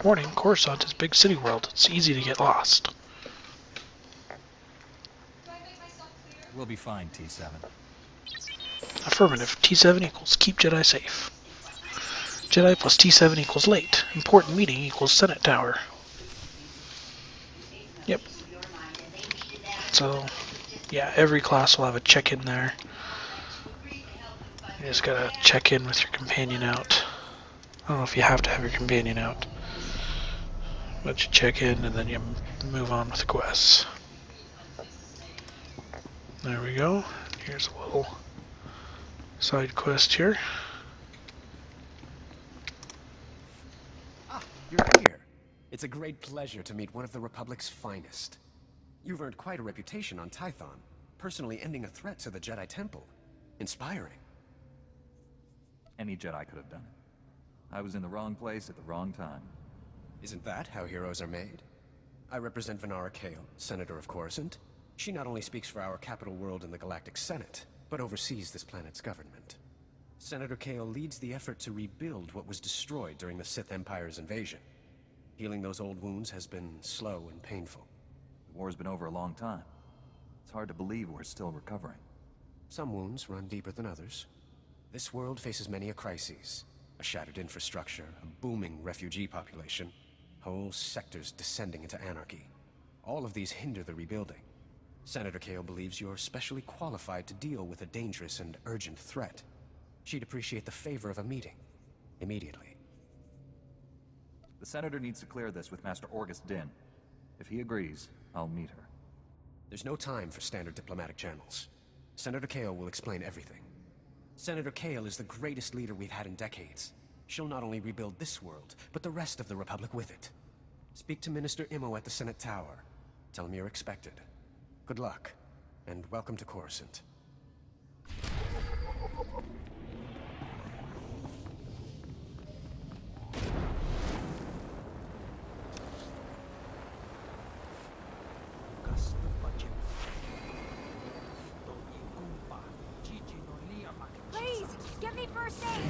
Warning, Coruscant is a big city world. It's easy to get lost. We'll be fine, T7. Affirmative. T7 equals keep Jedi safe. Jedi plus T7 equals late. Important meeting equals Senate Tower. Yep. So, yeah, every class will have a check-in there. You just gotta check in with your companion out. I don't know if you have to have your companion out. But you check in and then you move on with the quests. There we go. Here's a little side quest here. Ah, you're here. It's a great pleasure to meet one of the Republic's finest. You've earned quite a reputation on Tython, personally ending a threat to the Jedi Temple. Inspiring. Any Jedi could have done it. I was in the wrong place at the wrong time. Isn't that how heroes are made? I represent Venara Kale, Senator of Coruscant. She not only speaks for our capital world in the Galactic Senate, but oversees this planet's government. Senator Kale leads the effort to rebuild what was destroyed during the Sith Empire's invasion. Healing those old wounds has been slow and painful. The war's been over a long time. It's hard to believe we're still recovering. Some wounds run deeper than others. This world faces many a crisis. A shattered infrastructure, a booming refugee population, whole sectors descending into anarchy. All of these hinder the rebuilding. Senator Kale believes you're specially qualified to deal with a dangerous and urgent threat. She'd appreciate the favor of a meeting. Immediately. The Senator needs to clear this with Master Orgus Din. If he agrees, I'll meet her. There's no time for standard diplomatic channels. Senator Kale will explain everything. Senator Kale is the greatest leader we've had in decades. She'll not only rebuild this world, but the rest of the Republic with it. Speak to Minister Imo at the Senate Tower. Tell him you're expected. Good luck, and welcome to Coruscant. Please, give me first aid!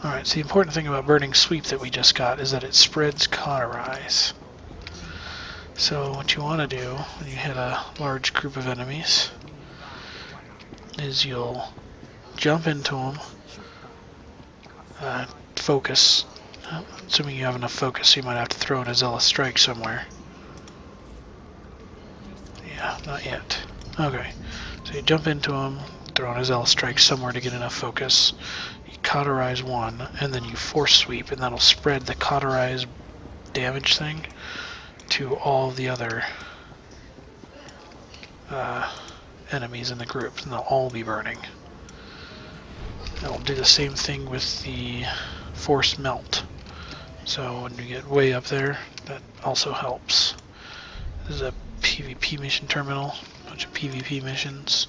Alright, so the important thing about Burning Sweep that we just got is that it spreads cauterize. So what you want to do when you hit a large group of enemies is you'll jump into them, focus. Assuming you have enough focus, you might have to throw in a Zealous Strike somewhere. Yeah, not yet. Okay, so you jump into them, throw in a Zealous Strike somewhere to get enough focus. You cauterize one, and then you Force Sweep, and that'll spread the cauterize damage thing to all the other enemies in the group, and they'll all be burning. It'll do the same thing with the Force Melt. So when you get way up there, that also helps. This is a PvP mission terminal, a bunch of PvP missions.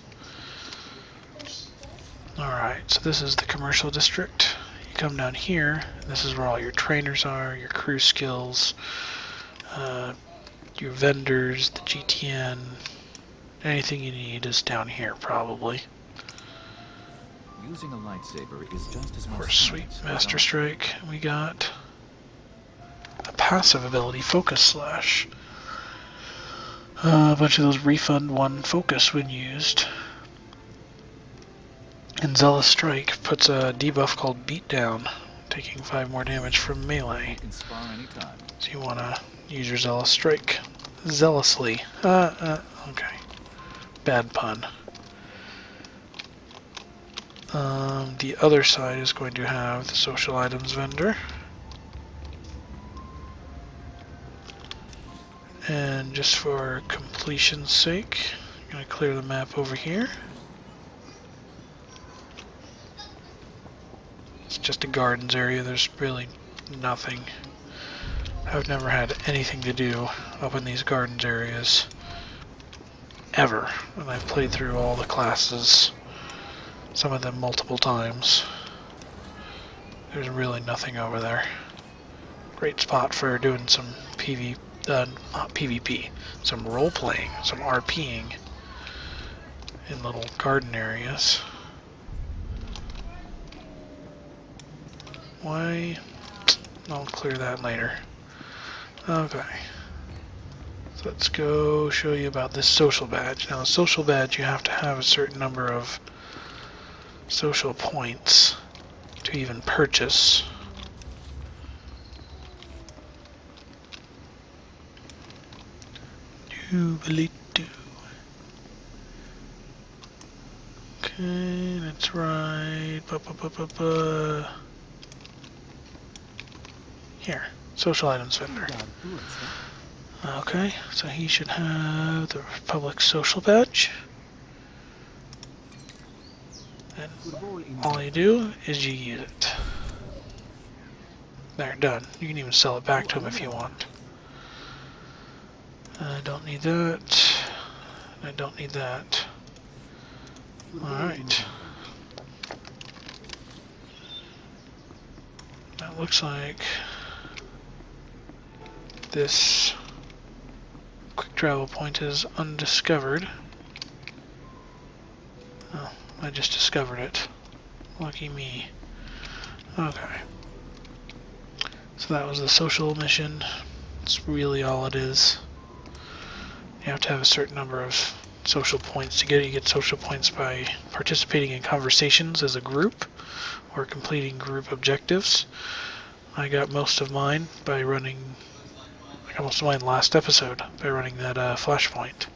Alright, so this is the commercial district. You come down here, and this is where all your trainers are, your crew skills, your vendors, the GTN, anything you need is down here probably. Using a lightsaber is just as much Force Sweep, Master Strike, we got a passive ability, Focus Slash. A bunch of those refund 1 focus when used. And Zealous Strike puts a debuff called Beatdown, taking 5 more damage from melee. So you want to use your Zealous Strike zealously. Okay. Bad pun. The other side is going to have the social items vendor. And just for completion's sake, I'm going to clear the map over here. It's just a gardens area, there's really nothing. I've never had anything to do up in these gardens areas ever, and I've played through all the classes some of them multiple times. There's really nothing over there. Great spot for doing some not PvP, some role-playing, some RPing in little garden areas. Why? I'll clear that later. Okay. So let's go show you about this social badge. Now, a social badge, you have to have a certain number of social points to even purchase. Doobly-doo. Okay, that's right. Here, social items vendor. Okay, so he should have the Republic social badge. And all you do is you use it. There, done. You can even sell it back to him if you want. I don't need that. I don't need that. Alright. That looks like this quick travel point is undiscovered. Oh, I just discovered it. Lucky me. Okay. So that was the social mission. That's really all it is. You have to have a certain number of social points to get it. You get social points by participating in conversations as a group or completing group objectives. I got most of mine by running, I got most of mine last episode by running that flashpoint.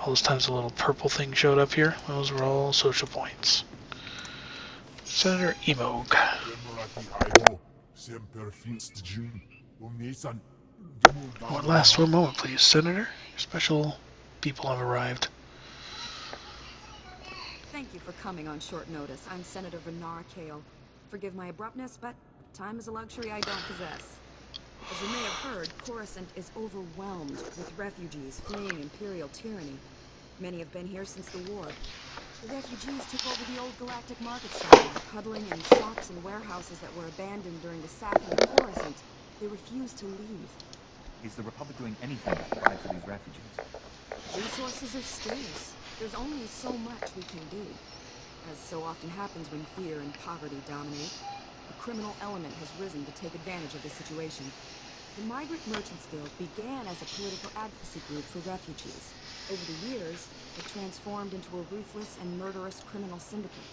All those times a little purple thing showed up here, those were all social points. Senator Emog. One last one moment, please, Senator. Your special people have arrived. Thank you for coming on short notice. I'm Senator Venar Kale. Forgive my abruptness, but time is a luxury I don't possess. As you may have heard, Coruscant is overwhelmed with refugees fleeing Imperial tyranny. Many have been here since the war. The refugees took over the old galactic market center, huddling in shops and warehouses that were abandoned during the sacking of Coruscant. They refused to leave. Is the Republic doing anything to provide for these refugees? Resources are scarce. There's only so much we can do. As so often happens when fear and poverty dominate, a criminal element has risen to take advantage of the situation. The Migrant Merchants Guild began as a political advocacy group for refugees. Over the years, it transformed into a ruthless and murderous criminal syndicate.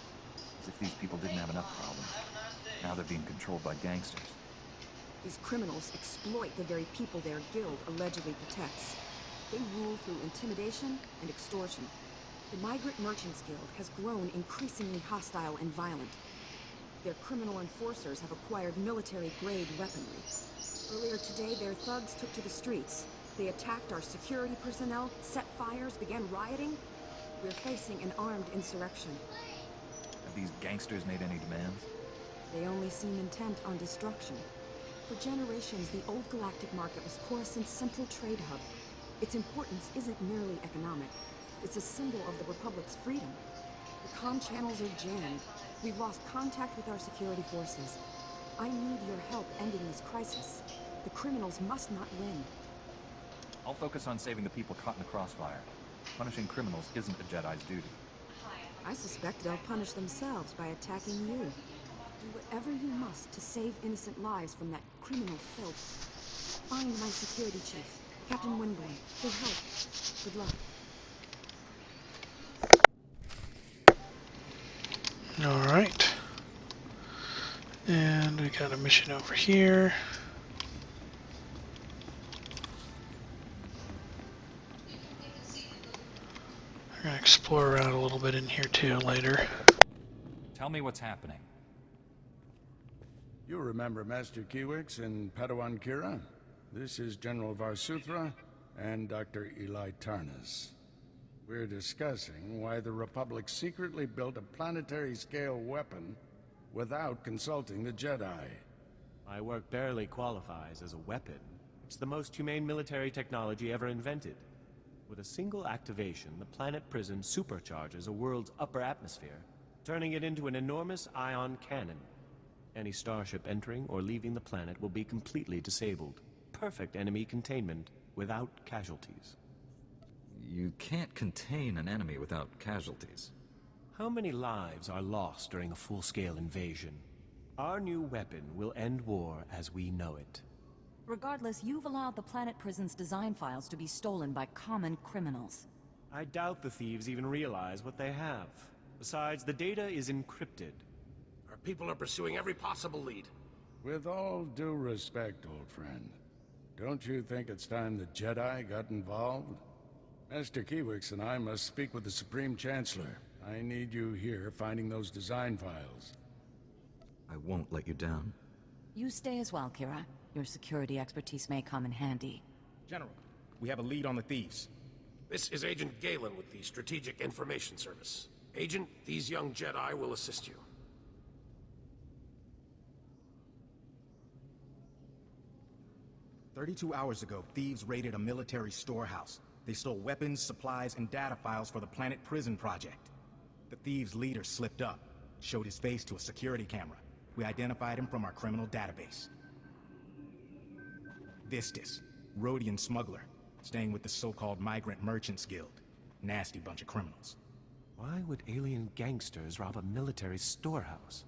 As if these people didn't have enough problems. Now they're being controlled by gangsters. These criminals exploit the very people their guild allegedly protects. They rule through intimidation and extortion. The Migrant Merchants Guild has grown increasingly hostile and violent. Their criminal enforcers have acquired military-grade weaponry. Earlier today, their thugs took to the streets. They attacked our security personnel, set fires, began rioting. We're facing an armed insurrection. Have these gangsters made any demands? They only seem intent on destruction. For generations, the old galactic market was Coruscant's central trade hub. Its importance isn't merely economic. It's a symbol of the Republic's freedom. The comm channels are jammed. We've lost contact with our security forces. I need your help ending this crisis. The criminals must not win. I'll focus on saving the people caught in the crossfire. Punishing criminals isn't a Jedi's duty. I suspect they'll punish themselves by attacking you. Do whatever you must to save innocent lives from that criminal filth. Find my security chief, Captain Winborn. He'll help. Good luck. Alright. And we got a mission over here. We're going to explore around a little bit in here too later. Tell me what's happening. You remember Master Kiwix and Padawan Kira? This is General Varsuthra and Dr. Eli Tarnas. We're discussing why the Republic secretly built a planetary-scale weapon without consulting the Jedi. My work barely qualifies as a weapon. It's the most humane military technology ever invented. With a single activation, the planet prison supercharges a world's upper atmosphere, turning it into an enormous ion cannon. Any starship entering or leaving the planet will be completely disabled. Perfect enemy containment without casualties. You can't contain an enemy without casualties. How many lives are lost during a full-scale invasion? Our new weapon will end war as we know it. Regardless, you've allowed the planet prison's design files to be stolen by common criminals. I doubt the thieves even realize what they have. Besides, the data is encrypted. Our people are pursuing every possible lead. With all due respect, old friend, don't you think it's time the Jedi got involved? Master Kiwix and I must speak with the Supreme Chancellor. I need you here finding those design files. I won't let you down. You stay as well, Kira. Your security expertise may come in handy. General, we have a lead on the thieves. This is Agent Galen with the Strategic Information Service. Agent, these young Jedi will assist you. "32 hours ago, thieves raided a military storehouse. They stole weapons, supplies, and data files for the Planet Prison Project. The thieves' leader slipped up, showed his face to a security camera. We identified him from our criminal database. Vistus, Rhodian smuggler, staying with the so-called Migrant Merchants Guild. Nasty bunch of criminals. Why would alien gangsters rob a military storehouse?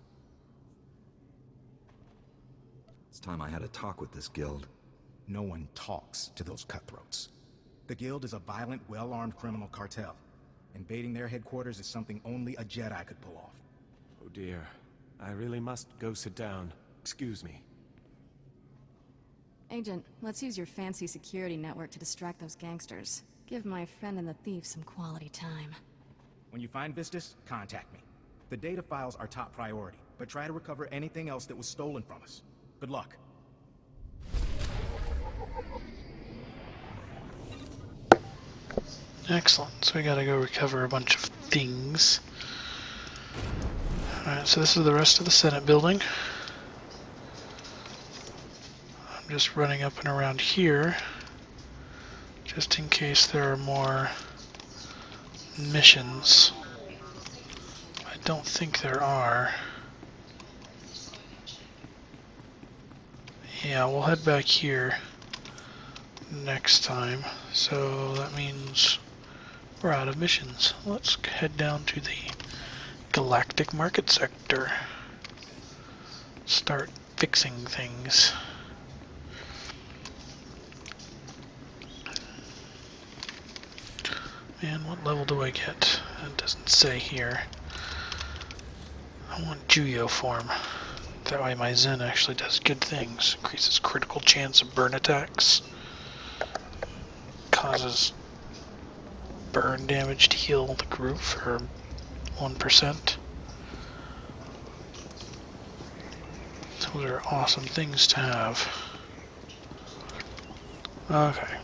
It's time I had a talk with this guild. No one talks to those cutthroats. The Guild is a violent, well-armed criminal cartel. Invading their headquarters is something only a Jedi could pull off. Oh dear. I really must go sit down. Excuse me. Agent, let's use your fancy security network to distract those gangsters. Give my friend and the thief some quality time. When you find Vistus, contact me. The data files are top priority, but try to recover anything else that was stolen from us. Good luck. Excellent. So we gotta go recover a bunch of things. Alright, so this is the rest of the Senate building. I'm just running up and around here, just in case there are more missions. I don't think there are. Yeah, we'll head back here next time. So that means we're out of missions. Let's head down to the Galactic Market Sector. Start fixing things. Man, what level do I get? It doesn't say here. I want Juyo form. That way my Zen actually does good things. Increases critical chance of burn attacks. Causes burn damage to heal the group for 1%. Those are awesome things to have. Okay.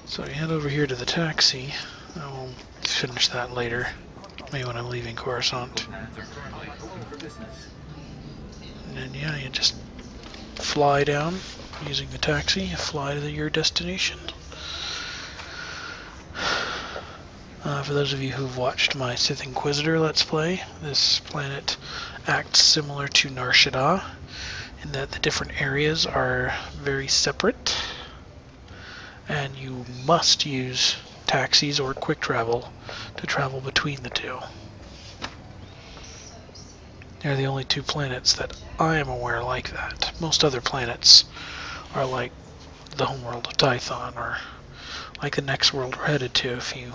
So we head over here to the taxi. I will finish that later. Maybe when I'm leaving Coruscant. And then yeah, you just fly down using the taxi, fly to your destination. For those of you who've watched my Sith Inquisitor Let's Play, this planet acts similar to Nar Shaddaa in that the different areas are very separate, and you must use taxis or quick travel to travel between the two. They're the only two planets that I am aware like that. Most other planets are like the homeworld of Tython, or like the next world we're headed to. If you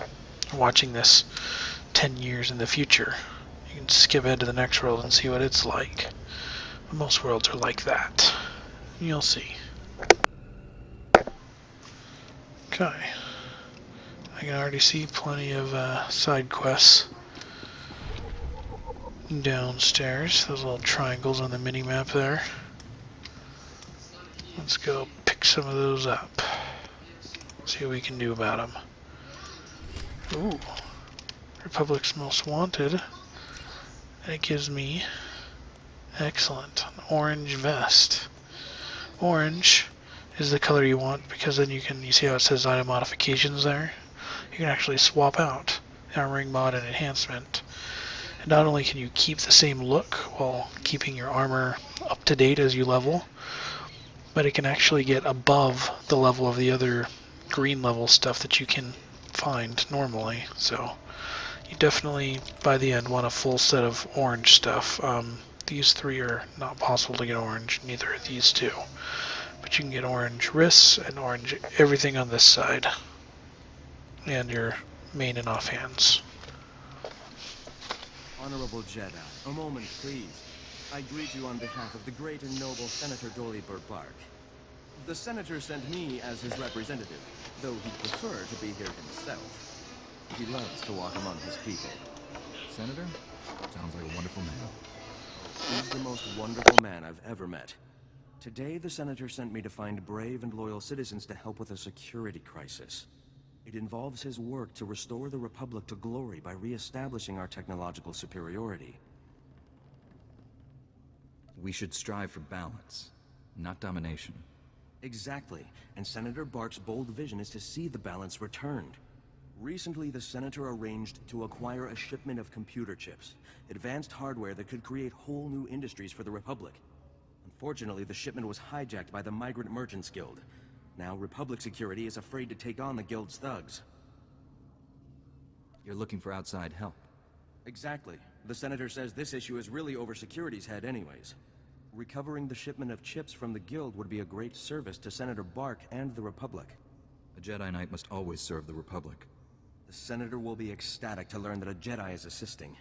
are watching this 10 years in the future, you can skip ahead to the next world and see what it's like. But most worlds are like that. You'll see. Okay. I can already see plenty of side quests downstairs. Those little triangles on the mini-map there. Let's go pick some of those up. See what we can do about them. Ooh. Republic's Most Wanted. That gives me, excellent, an orange vest. Orange is the color you want, because then you see how it says item modifications there? You can actually swap out armoring mod and enhancement. And not only can you keep the same look while keeping your armor up to date as you level, but it can actually get above the level of the other green level stuff that you can find normally. So you definitely, by the end, want a full set of orange stuff. These three are not possible to get orange, neither are these two. But you can get orange wrists and orange everything on this side. And your main and offhands. Honorable Jedi, a moment, please. I greet you on behalf of the great and noble Senator Dolly Bark. The Senator sent me as his representative, though he'd prefer to be here himself. He loves to walk among his people. Senator? Sounds like a wonderful man. He's the most wonderful man I've ever met. Today, the Senator sent me to find brave and loyal citizens to help with a security crisis. It involves his work to restore the Republic to glory by re-establishing our technological superiority. We should strive for balance, not domination. Exactly, and Senator Bark's bold vision is to see the balance returned. Recently, the Senator arranged to acquire a shipment of computer chips, advanced hardware that could create whole new industries for the Republic. Unfortunately, the shipment was hijacked by the Migrant Merchants Guild. Now, Republic security is afraid to take on the Guild's thugs. You're looking for outside help. Exactly. The Senator says this issue is really over security's head anyways. Recovering the shipment of chips from the Guild would be a great service to Senator Bark and the Republic. A Jedi Knight must always serve the Republic. The Senator will be ecstatic to learn that a Jedi is assisting.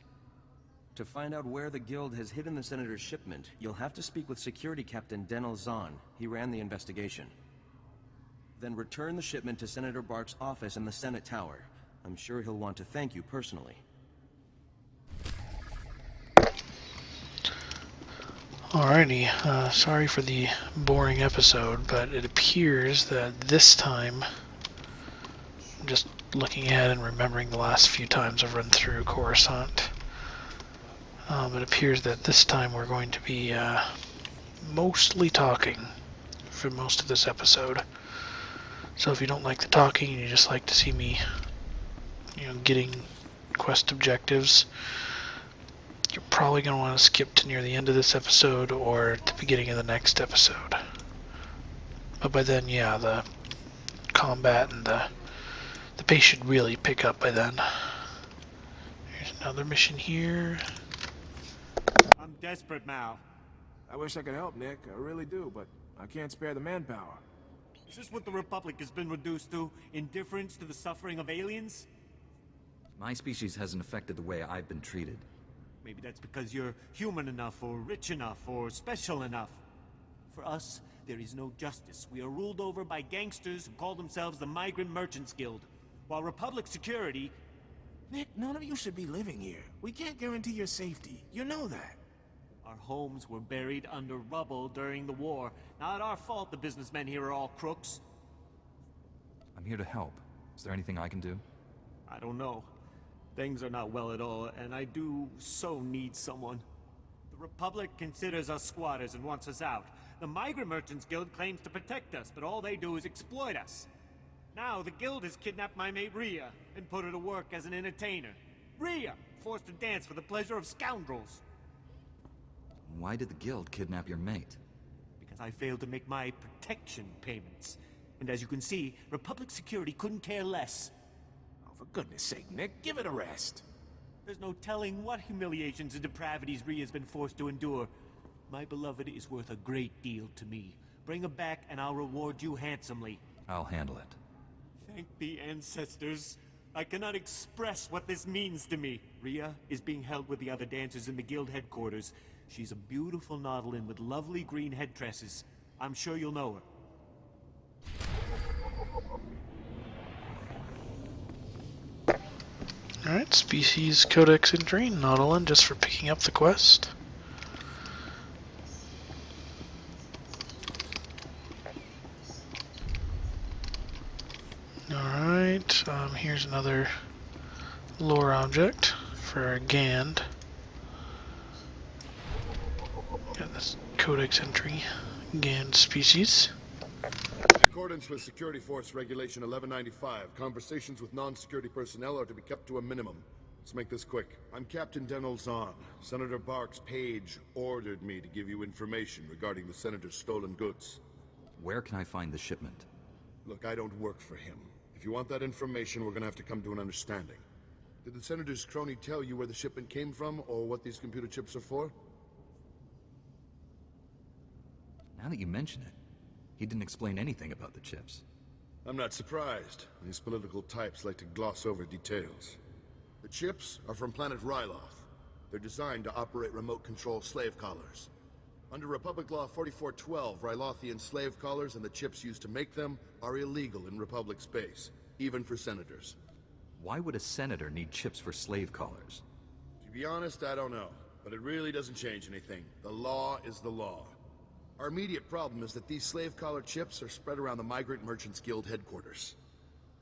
To find out where the Guild has hidden the Senator's shipment, you'll have to speak with Security Captain Denel Zahn. He ran the investigation. Then return the shipment to Senator Bark's office in the Senate Tower. I'm sure he'll want to thank you personally. Alrighty, sorry for the boring episode, but it appears that this time, I'm just looking ahead and remembering the last few times I've run through Coruscant, it appears that this time we're going to be mostly talking for most of this episode. So if you don't like the talking and you just like to see me, getting quest objectives, you're probably going to want to skip to near the end of this episode or the beginning of the next episode. But by then, yeah, the combat and the pace should really pick up by then. Here's another mission here. I'm desperate, Mal. I wish I could help, Nick. I really do, but I can't spare the manpower. Is this what the Republic has been reduced to? Indifference to the suffering of aliens? My species hasn't affected the way I've been treated. Maybe that's because you're human enough, or rich enough, or special enough. For us, there is no justice. We are ruled over by gangsters who call themselves the Migrant Merchants Guild, while Republic security... Nick, none of you should be living here. We can't guarantee your safety. You know that. Our homes were buried under rubble during the war. Not our fault the businessmen here are all crooks. I'm here to help. Is there anything I can do? I don't know. Things are not well at all, and I do so need someone. The Republic considers us squatters and wants us out. The Migrant Merchants Guild claims to protect us, but all they do is exploit us. Now, the Guild has kidnapped my mate Rhea and put her to work as an entertainer. Rhea, forced to dance for the pleasure of scoundrels. Why did the Guild kidnap your mate? Because I failed to make my protection payments. And as you can see, Republic security couldn't care less. Oh, for goodness sake, Nick, give it a rest. There's no telling what humiliations and depravities Rhea's been forced to endure. My beloved is worth a great deal to me. Bring her back and I'll reward you handsomely. I'll handle it. Thank the ancestors. I cannot express what this means to me. Rhea is being held with the other dancers in the Guild headquarters. She's a beautiful Nautilin with lovely green head tresses. I'm sure you'll know her. Alright, species codex entry, Nautilin, just for picking up the quest. Alright, here's another lore object for Gand. Got this codex entry, Gand species. accordance with Security Force Regulation 1195, conversations with non-security personnel are to be kept to a minimum. Let's make this quick. I'm Captain Denel Zahn. Senator Barks' page ordered me to give you information regarding the Senator's stolen goods. Where can I find the shipment? Look, I don't work for him. If you want that information, we're gonna have to come to an understanding. Did the Senator's crony tell you where the shipment came from, or what these computer chips are for? Now that you mention it, he didn't explain anything about the chips. I'm not surprised. These political types like to gloss over details. The chips are from planet Ryloth. They're designed to operate remote control slave collars. Under Republic Law 4412, Rylothian slave collars and the chips used to make them are illegal in Republic space, even for senators. Why would a senator need chips for slave collars? To be honest, I don't know. But it really doesn't change anything. The law is the law. Our immediate problem is that these slave collar chips are spread around the Migrant Merchants Guild headquarters.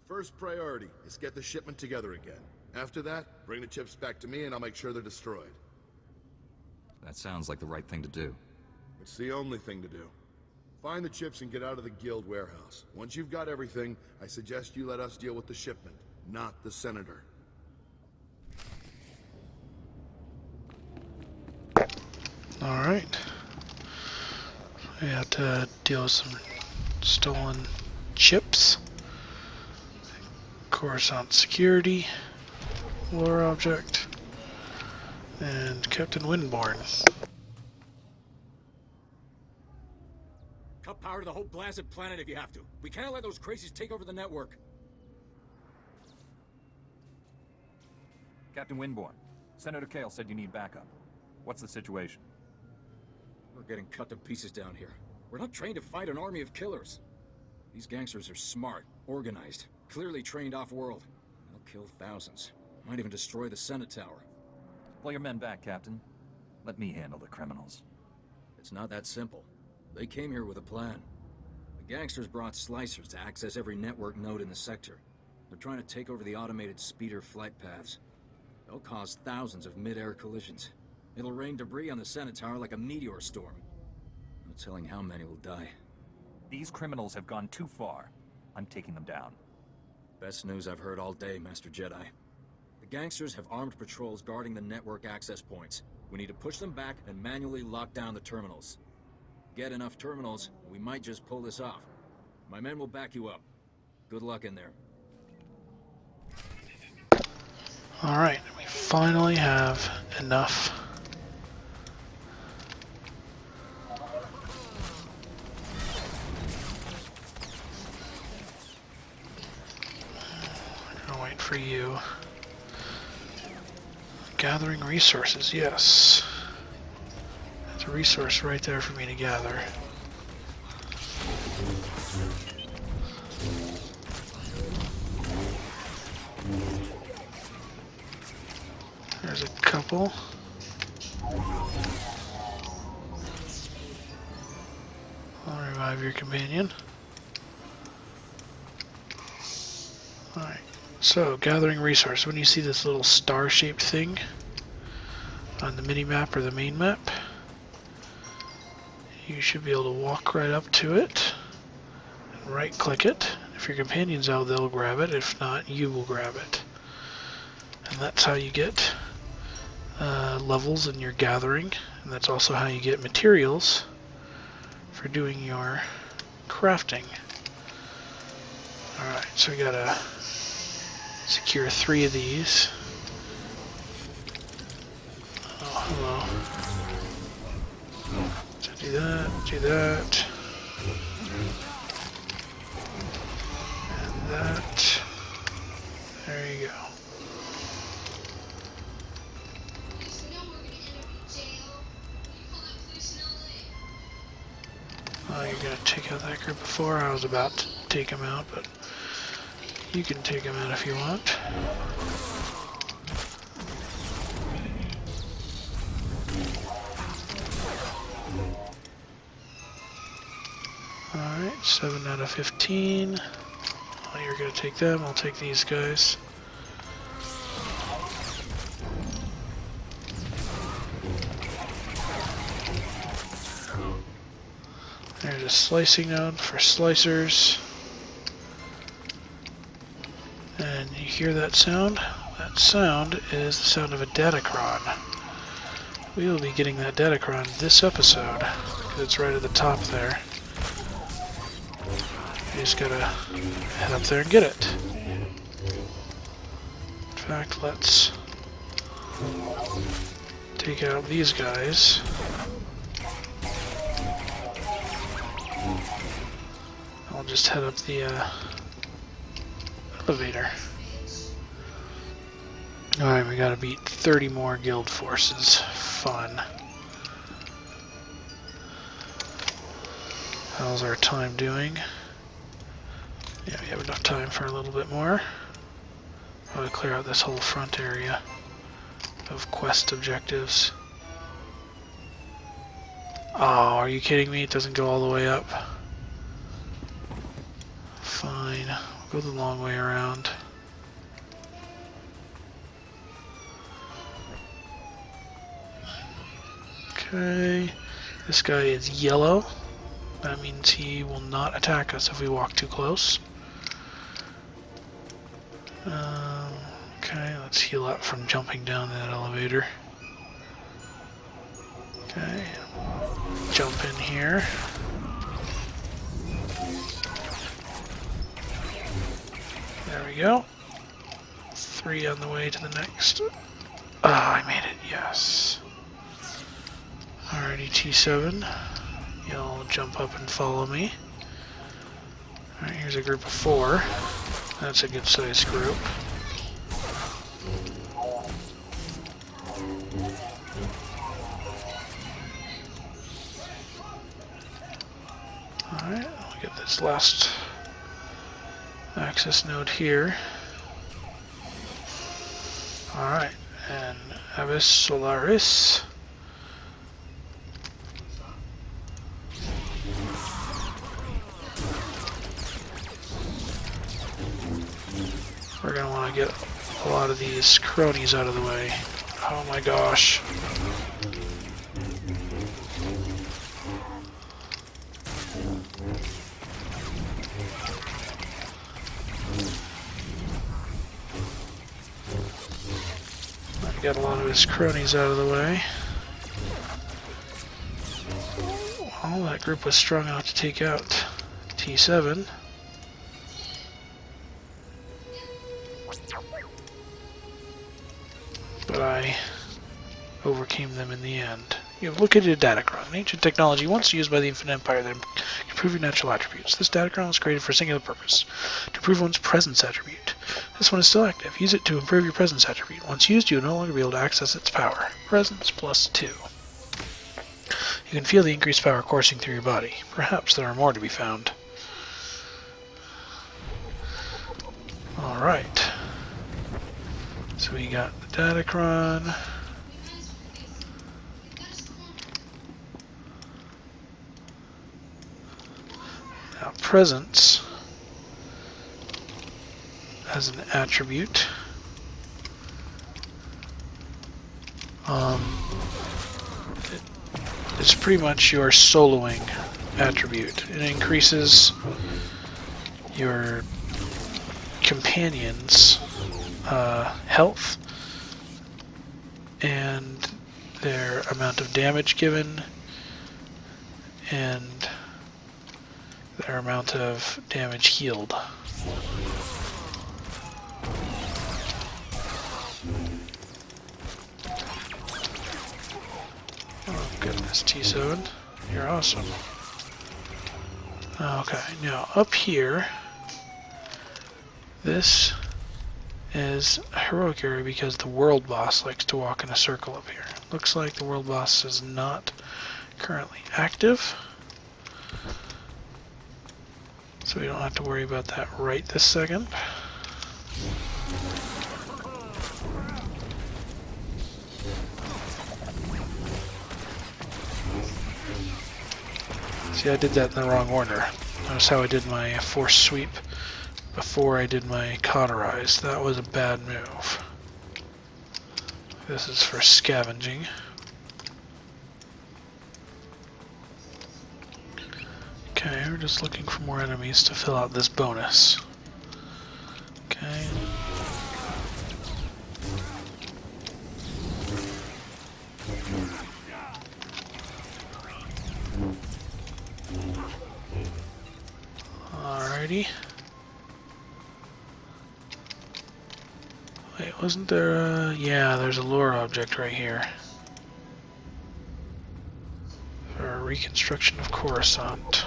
First priority is get the shipment together again. After that, bring the chips back to me and I'll make sure they're destroyed. That sounds like the right thing to do. It's the only thing to do. Find the chips and get out of the guild warehouse. Once you've got everything, I suggest you let us deal with the shipment, not the senator. Alright. We have to deal with some stolen chips. Coruscant security. Lore object. And Captain Windborn. Cut power to the whole blasted planet if you have to. We can't let those crazies take over the network. Captain Windborn, Senator Kale said you need backup. What's the situation? We're getting cut to pieces down here. We're not trained to fight an army of killers. These gangsters are smart, organized, clearly trained off-world. They'll kill thousands. Might even destroy the Senate Tower. Pull your men back, Captain. Let me handle the criminals. It's not that simple. They came here with a plan. The gangsters brought slicers to access every network node in the sector. They're trying to take over the automated speeder flight paths. They'll cause thousands of mid-air collisions. It'll rain debris on the Senate Tower like a meteor storm. No telling how many will die. These criminals have gone too far. I'm taking them down. Best news I've heard all day, Master Jedi. The gangsters have armed patrols guarding the network access points. We need to push them back and manually lock down the terminals. Get enough terminals, and we might just pull this off. My men will back you up. Good luck in there. Alright, we finally have enough. I'm gonna wait for you. Gathering resources, yes. There's a resource right there for me to gather. There's a couple. I'll revive your companion. Alright, so gathering resource. When you see this little star-shaped thing on the mini-map or the main map, you should be able to walk right up to it and right-click it. If your companion's out, they'll grab it. If not, you will grab it. And that's how you get levels in your gathering, and that's also how you get materials for doing your crafting. Alright, so we gotta secure 3 of these. Oh, hello. So do that, and that. There you go. Oh, you're gonna take out that group before? I was about to take him out, but you can take him out if you want. Alright, 7 out of 15. Oh, you're gonna take them, I'll take these guys. There's a slicing node for slicers. And you hear that sound? That sound is the sound of a datacron. We will be getting that datacron this episode, because it's right at the top there. You just gotta head up there and get it. In fact, let's take out these guys. I'll just head up the elevator. Alright, we gotta beat 30 more guild forces. Fun. How's our time doing? Yeah, we have enough time for a little bit more. Probably clear out this whole front area of quest objectives. Oh, are you kidding me? It doesn't go all the way up. Fine. We'll go the long way around. Okay. This guy is yellow. That means he will not attack us if we walk too close. Okay, let's heal up from jumping down that elevator. Okay, jump in here. There we go. 3 on the way to the next. Ah, I made it, yes. Alrighty, T7. You'll jump up and follow me. Alright, here's a group of 4. That's a good sized group. Alright, I'll get this last access node here. Alright, and Abyss Solaris. We're going to want to get a lot of these cronies out of the way. Oh my gosh. Get a lot of his cronies out of the way. Well, that group was strong enough to take out T7. But I overcame them in the end. You have located a datacron, an ancient technology once used by the Infinite Empire that can improve your natural attributes. This datacron was created for a singular purpose, to improve one's presence attribute. This one is still active. Use it to improve your presence attribute. Once used, you will no longer be able to access its power. Presence +2. You can feel the increased power coursing through your body. Perhaps there are more to be found. Alright. So we got the datacron. Now presence as an attribute. It's pretty much your soloing attribute. It increases your companions' health and their amount of damage given and their amount of damage healed. Oh goodness, T7, you're awesome. Okay, now up here, this is a heroic area because the world boss likes to walk in a circle up here. Looks like the world boss is not currently active, so we don't have to worry about that right this second. See, I did that in the wrong order. Notice how I did my force sweep before I did my cauterize. That was a bad move. This is for scavenging. we're just looking for more enemies to fill out this bonus. Okay. Alrighty. Wait, wasn't there a... Yeah, there's a lore object right here. For a reconstruction of Coruscant.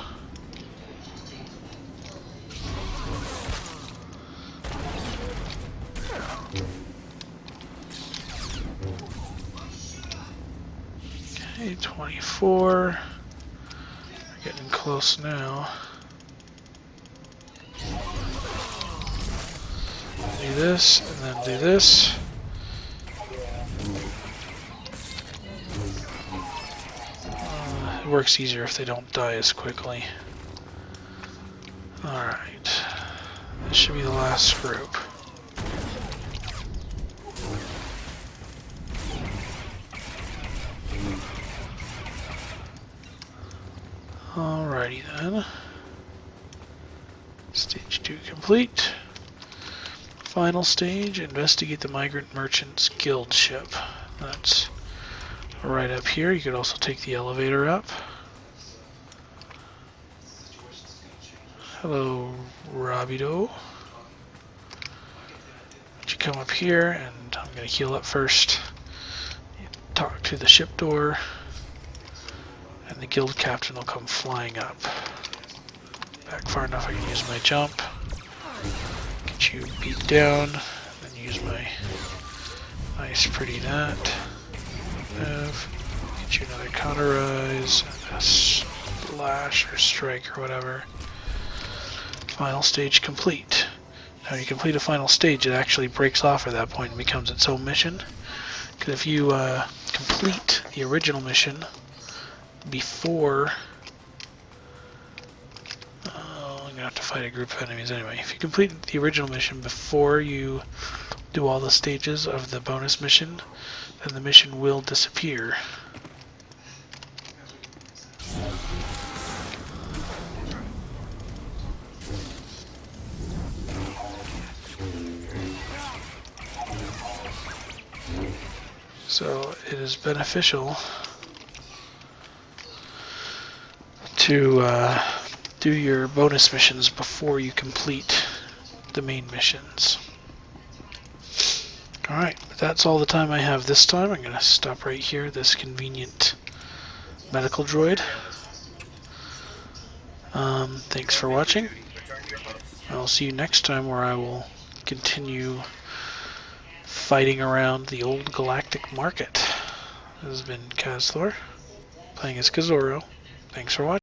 Okay, 24. We're getting close now. Do this, and then do this. It works easier if they don't die as quickly. Alright. This should be the last group. Alrighty then. Stage 2 complete. Final stage, investigate the Migrant Merchants Guild ship. That's right up here. You could also take the elevator up. Hello, Rabido. You come up here, and I'm going to heal up first. Talk to the ship door, and the guild captain will come flying up. Back far enough I can use my jump. Get you beat down, then use my nice pretty net. Move. Get you another cauterize, and a slash or strike or whatever. Final stage complete. Now when you complete a final stage, it actually breaks off at that point and becomes its own mission. Because if you complete the original mission before... I'm going to have to fight a group of enemies anyway. If you complete the original mission before you do all the stages of the bonus mission, then the mission will disappear. So it is beneficial to do your bonus missions before you complete the main missions. Alright, that's all the time I have this time. I'm going to stop right here, this convenient medical droid. Thanks for watching. I'll see you next time where I will continue fighting around the old galactic market. This has been Kaz Thor, playing as Kazoro. Thanks for watching.